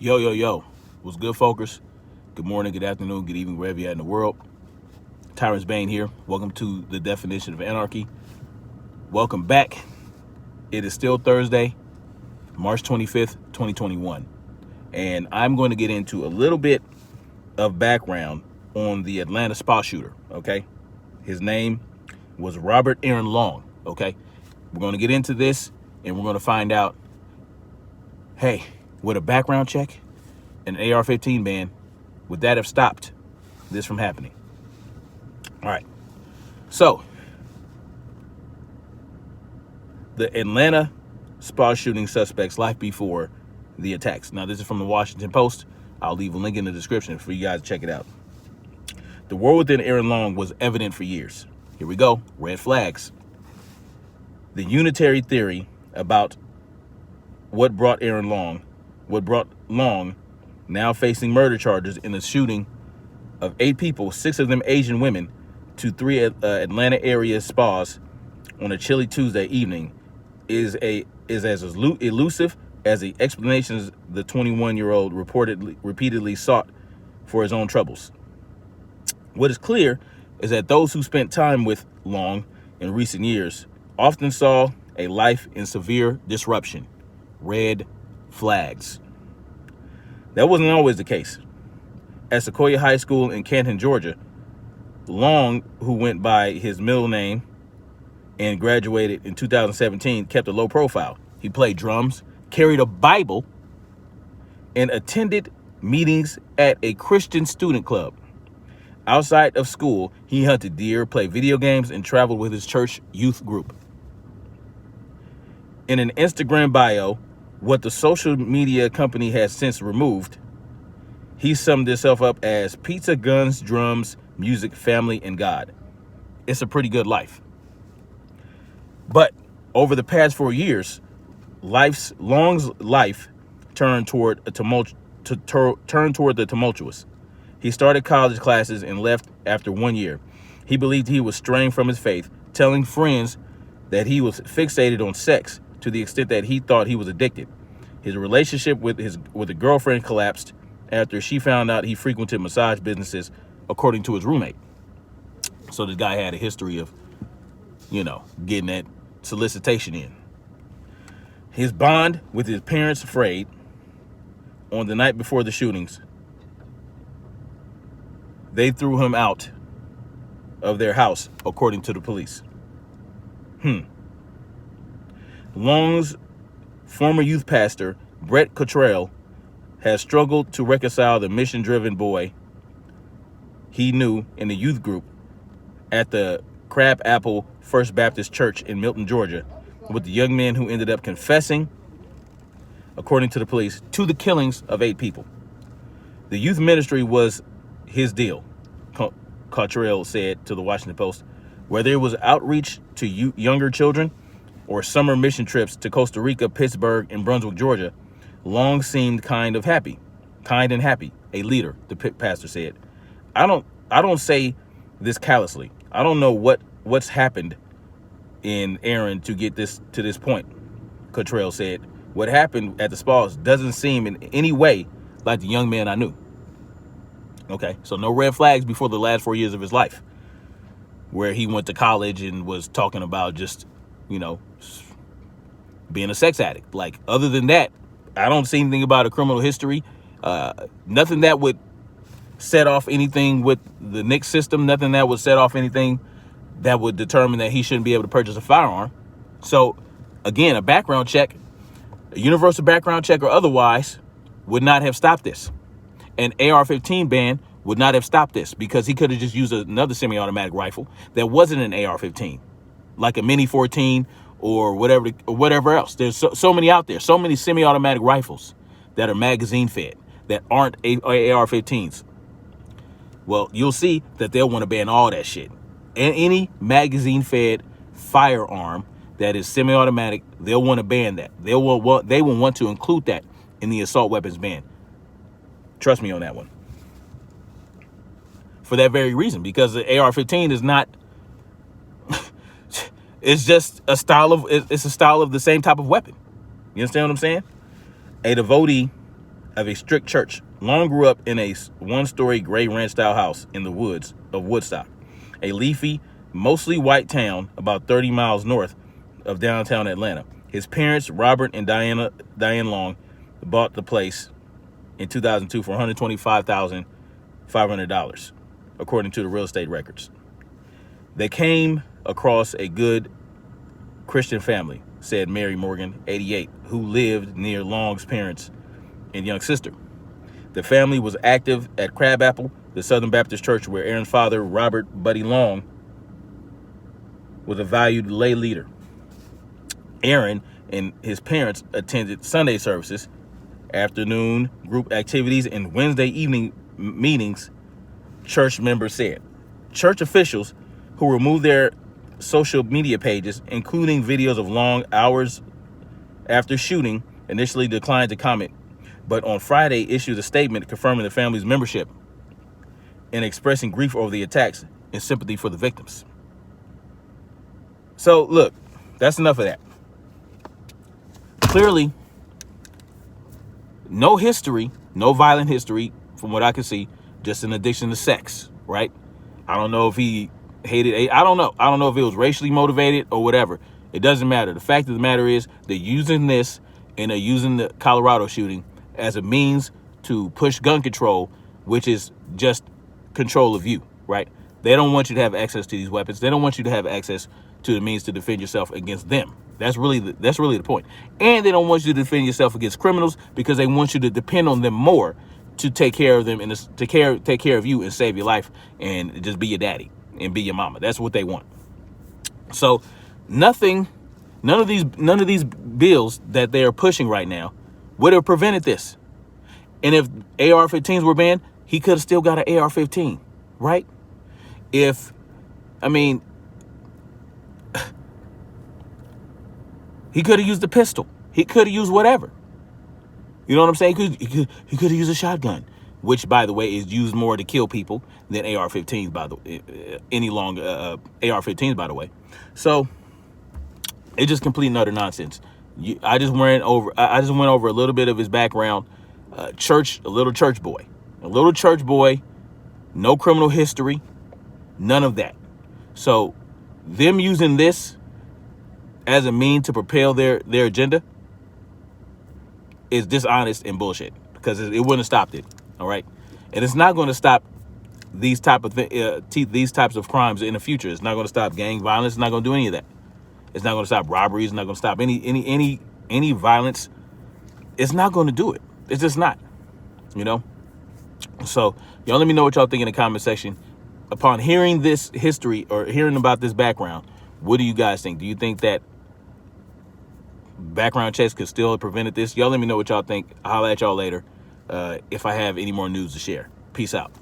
Yo, yo, yo. What's good, folkers? Good morning, good afternoon, good evening, wherever you're at in the world. Tyrus Bane here. Welcome to the Definition of Anarchy. Welcome back. It is still Thursday, March 25th, 2021. And I'm going to get into a little bit of background on the Atlanta spa shooter, okay? His name was Robert Aaron Long, okay? We're going to get into this, and we're going to find out, hey, with a background check, an AR-15 ban, would that have stopped this from happening? All right. So, the Atlanta spa shooting suspect's life before the attacks. Now, this is from the Washington Post. I'll leave a link in the description for you guys to check it out. The war within Aaron Long was evident for years. Here we go. Red flags. The unitary theory about what brought Long, now facing murder charges in the shooting of 8 people, 6 of them Asian women, to 3 Atlanta area spas on a chilly Tuesday evening is as elusive as the explanations the 21-year-old repeatedly sought for his own troubles. What is clear is that those who spent time with Long in recent years often saw a life in severe disruption. Red flags. That wasn't always the case. At Sequoia High School in Canton, Georgia, Long, who went by his middle name and graduated in 2017, kept a low profile. He played drums, carried a Bible, and attended meetings at a Christian student club. Outside of school, he hunted deer, played video games, and traveled with his church youth group. In an Instagram bio, what the social media company has since removed, he summed himself up as pizza, guns, drums, music, family, and God. It's a pretty good life. But over the past 4 years, Long's life turned toward the tumultuous. He started college classes and left after 1 year. He believed he was straying from his faith, telling friends that he was fixated on sex to the extent that he thought he was addicted. His relationship with a girlfriend collapsed after she found out he frequented massage businesses, according to his roommate. So this guy had a history of, getting that solicitation in. His bond with his parents frayed on the night before the shootings. They threw him out of their house, according to the police. Long's former youth pastor, Brett Cottrell, has struggled to reconcile the mission-driven boy he knew in the youth group at the Crab Apple First Baptist Church in Milton, Georgia, with the young man who ended up confessing, according to the police, to the killings of 8 people. The youth ministry was his deal, Cottrell said to the Washington Post. Whether it was outreach to younger children or summer mission trips to Costa Rica, Pittsburgh, and Brunswick, Georgia, Long seemed kind and happy, a leader, the pastor said. I don't say this callously. I don't know what's happened in Aaron to get to this point, Cottrell said. What happened at the spas doesn't seem in any way like the young man I knew. Okay, so no red flags before the last 4 years of his life, where he went to college and was talking about just, being a sex addict. Like, other than that, I don't see anything about a criminal history. Nothing that would set off anything with the NICS system. Nothing that would set off anything that would determine that he shouldn't be able to purchase a firearm. So, again, a background check, a universal background check or otherwise, would not have stopped this. An AR-15 ban would not have stopped this, because he could have just used another semi-automatic rifle that wasn't an AR-15, like a Mini 14 or whatever else. There's so many out there, so many semi-automatic rifles that are magazine fed that aren't AR-15s. Well, you'll see that they'll want to ban all that shit. And any magazine fed firearm that is semi-automatic, they'll want to ban that. They will want to include that in the assault weapons ban. Trust me on that one. For that very reason, because the AR-15 is not it's just a style of the same type of weapon. You understand what I'm saying? A devotee of a strict church. Long grew up in a one-story gray ranch-style house in the woods of Woodstock, a leafy, mostly white town about 30 miles north of downtown Atlanta. His parents, Robert and Diane Long, bought the place in 2002 for $125,500, according to the real estate records. They came across a good Christian family, said Mary Morgan, 88, who lived near Long's parents and young sister. The family was active at Crabapple, the Southern Baptist Church, where Aaron's father, Robert Buddy Long, was a valued lay leader. Aaron and his parents attended Sunday services, afternoon group activities, and Wednesday evening meetings, church members said. Church officials who removed their social media pages, including videos of Long hours after shooting, initially declined to comment, but on Friday issued a statement confirming the family's membership and expressing grief over the attacks and sympathy for the victims. So, look, that's enough of that. Clearly, no history, no violent history, from what I can see, just an addiction to sex, right? I don't know if he hated, I don't know. I don't know if it was racially motivated or whatever. It doesn't matter. The fact of the matter is they're using this, and they're using the Colorado shooting as a means to push gun control, which is just control of you, right? They don't want you to have access to these weapons. They don't want you to have access to the means to defend yourself against them. That's really the point. And they don't want you to defend yourself against criminals because they want you to depend on them more to take care of them and to take care of you and save your life and just be your daddy and be your mama. That's what they want. So none of these bills that they are pushing right now would have prevented this. And if AR-15s were banned, he could have still got an AR-15, right? He could have used a pistol. He could have used whatever. You know what I'm saying? He could have used a shotgun, which, by the way, is used more to kill people than AR-15s. AR-15s, by the way. So it's just complete and utter nonsense. I just went over a little bit of his background. A little church boy, no criminal history, none of that. So them using this as a mean to propel their agenda is dishonest and bullshit, because it wouldn't have stopped it. All right. And it's not going to stop these types of crimes in the future. It's not going to stop gang violence. It's not going to do any of that. It's not going to stop robberies. It's not going to stop any violence. It's not going to do it. It's just not, So y'all let me know what y'all think in the comment section. Upon hearing this history or hearing about this background, what do you guys think? Do you think that background checks could still have prevented this? Y'all let me know what y'all think. I'll holler at y'all later if I have any more news to share. Peace out.